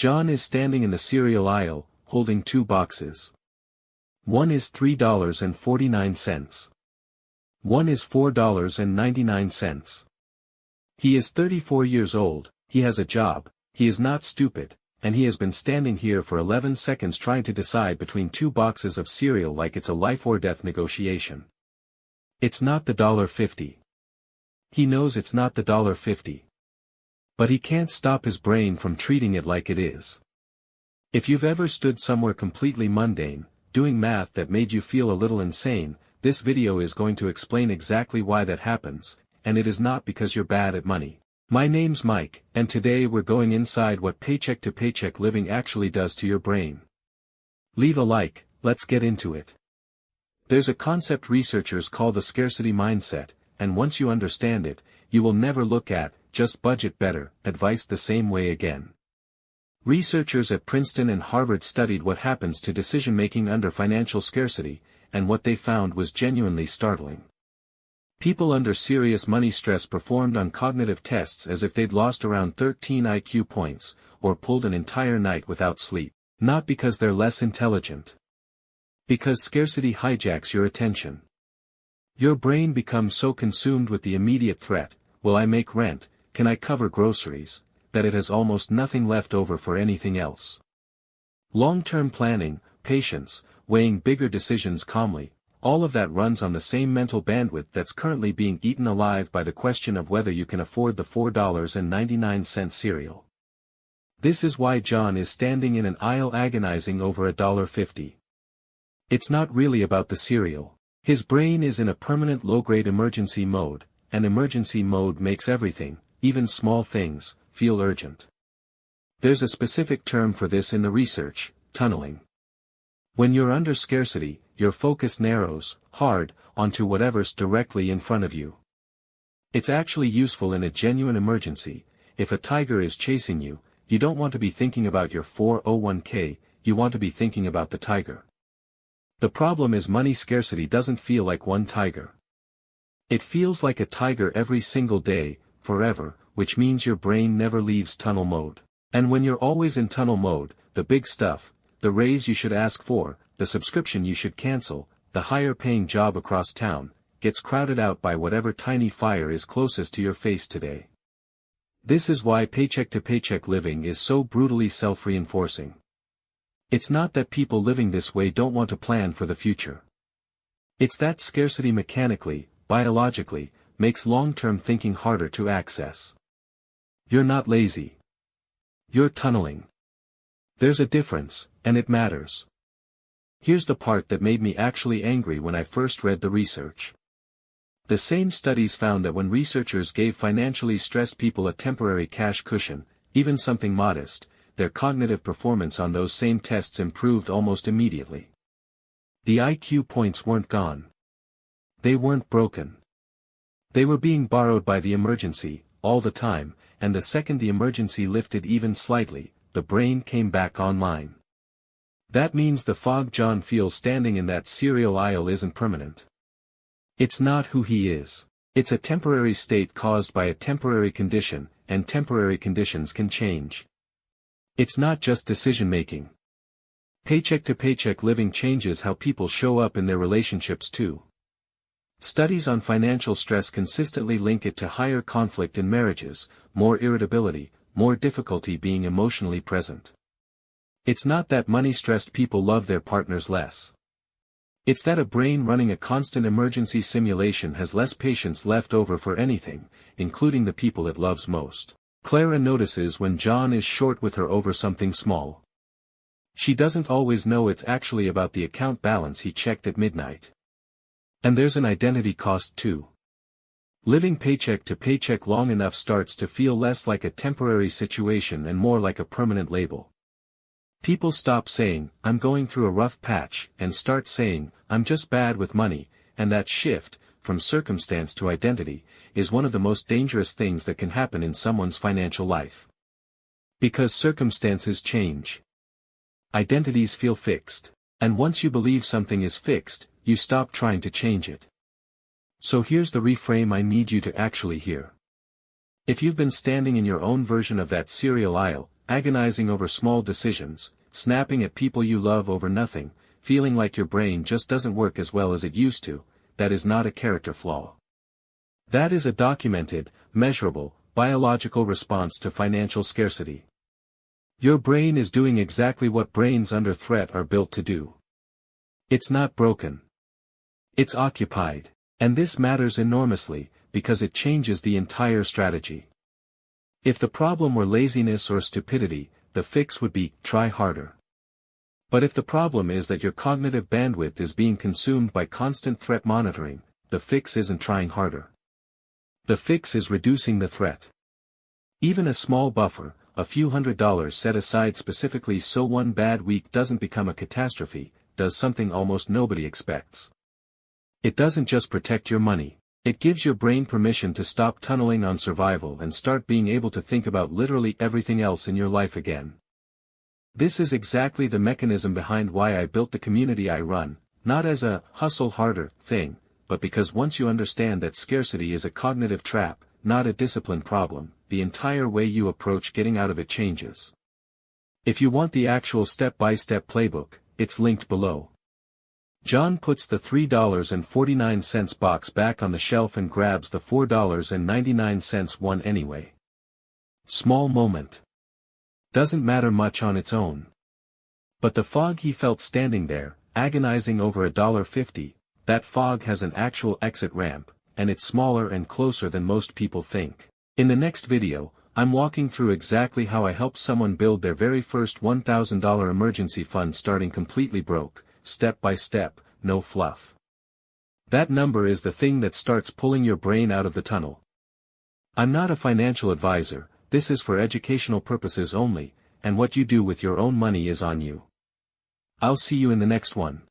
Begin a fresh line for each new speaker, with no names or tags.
John is standing in the cereal aisle, holding two boxes. One is $3.49. One is $4.99. He is 34 years old, he has a job, he is not stupid, and he has been standing here for 11 seconds trying to decide between two boxes of cereal like it's a life-or-death negotiation. It's not the $1.50. He knows it's not the $1.50. But he can't stop his brain from treating it like it is. If you've ever stood somewhere completely mundane, doing math that made you feel a little insane, this video is going to explain exactly why that happens, and it is not because you're bad at money. My name's Mike, and today we're going inside what paycheck-to-paycheck living actually does to your brain. Leave a like, let's get into it. There's a concept researchers call the scarcity mindset, and once you understand it, you will never look at, just budget better, advice the same way again. Researchers at Princeton and Harvard studied what happens to decision-making under financial scarcity, and what they found was genuinely startling. People under serious money stress performed on cognitive tests as if they'd lost around 13 IQ points, or pulled an entire night without sleep, not because they're less intelligent. Because scarcity hijacks your attention. Your brain becomes so consumed with the immediate threat, will I make rent, can I cover groceries, that it has almost nothing left over for anything else. Long-term planning, patience, weighing bigger decisions calmly, all of that runs on the same mental bandwidth that's currently being eaten alive by the question of whether you can afford the $4.99 cereal. This is why John is standing in an aisle agonizing over a $1.50. It's not really about the cereal. His brain is in a permanent low-grade emergency mode, and emergency mode makes everything, even small things, feel urgent. There's a specific term for this in the research, tunneling. When you're under scarcity, your focus narrows, hard, onto whatever's directly in front of you. It's actually useful in a genuine emergency. If a tiger is chasing you, you don't want to be thinking about your 401k, you want to be thinking about the tiger. The problem is money scarcity doesn't feel like one tiger. It feels like a tiger every single day, forever, which means your brain never leaves tunnel mode. And when you're always in tunnel mode, the big stuff, the raise you should ask for, the subscription you should cancel, the higher-paying job across town, gets crowded out by whatever tiny fire is closest to your face today. This is why paycheck-to-paycheck living is so brutally self-reinforcing. It's not that people living this way don't want to plan for the future. It's that scarcity mechanically, biologically, makes long-term thinking harder to access. You're not lazy. You're tunneling. There's a difference, and it matters. Here's the part that made me actually angry when I first read the research. The same studies found that when researchers gave financially stressed people a temporary cash cushion, even something modest, their cognitive performance on those same tests improved almost immediately. The IQ points weren't gone. They weren't broken. They were being borrowed by the emergency, all the time, and the second the emergency lifted even slightly, the brain came back online. That means the fog John feels standing in that cereal aisle isn't permanent. It's not who he is. It's a temporary state caused by a temporary condition, and temporary conditions can change. It's not just decision-making. Paycheck-to-paycheck living changes how people show up in their relationships too. Studies on financial stress consistently link it to higher conflict in marriages, more irritability, more difficulty being emotionally present. It's not that money-stressed people love their partners less. It's that a brain running a constant emergency simulation has less patience left over for anything, including the people it loves most. Clara notices when John is short with her over something small. She doesn't always know it's actually about the account balance he checked at midnight. And there's an identity cost too. Living paycheck to paycheck long enough starts to feel less like a temporary situation and more like a permanent label. People stop saying, I'm going through a rough patch, and start saying, I'm just bad with money, and that shift, from circumstance to identity, is one of the most dangerous things that can happen in someone's financial life. Because circumstances change. Identities feel fixed. And once you believe something is fixed, you stop trying to change it. So here's the reframe I need you to actually hear. If you've been standing in your own version of that cereal aisle, agonizing over small decisions, snapping at people you love over nothing, feeling like your brain just doesn't work as well as it used to, that is not a character flaw. That is a documented, measurable, biological response to financial scarcity. Your brain is doing exactly what brains under threat are built to do. It's not broken. It's occupied. And this matters enormously, because it changes the entire strategy. If the problem were laziness or stupidity, the fix would be, try harder. But if the problem is that your cognitive bandwidth is being consumed by constant threat monitoring, the fix isn't trying harder. The fix is reducing the threat. Even a small buffer, a few $100s set aside specifically so one bad week doesn't become a catastrophe, does something almost nobody expects. It doesn't just protect your money, it gives your brain permission to stop tunneling on survival and start being able to think about literally everything else in your life again. This is exactly the mechanism behind why I built the community I run, not as a hustle harder thing, but because once you understand that scarcity is a cognitive trap, not a discipline problem, the entire way you approach getting out of it changes. If you want the actual step-by-step playbook, it's linked below. John puts the $3.49 box back on the shelf and grabs the $4.99 one anyway. Small moment. Doesn't matter much on its own. But the fog he felt standing there, agonizing over $1.50, that fog has an actual exit ramp, and it's smaller and closer than most people think. In the next video, I'm walking through exactly how I helped someone build their very first $1,000 emergency fund starting completely broke, step by step, no fluff. That number is the thing that starts pulling your brain out of the tunnel. I'm not a financial advisor, this is for educational purposes only, and what you do with your own money is on you. I'll see you in the next one.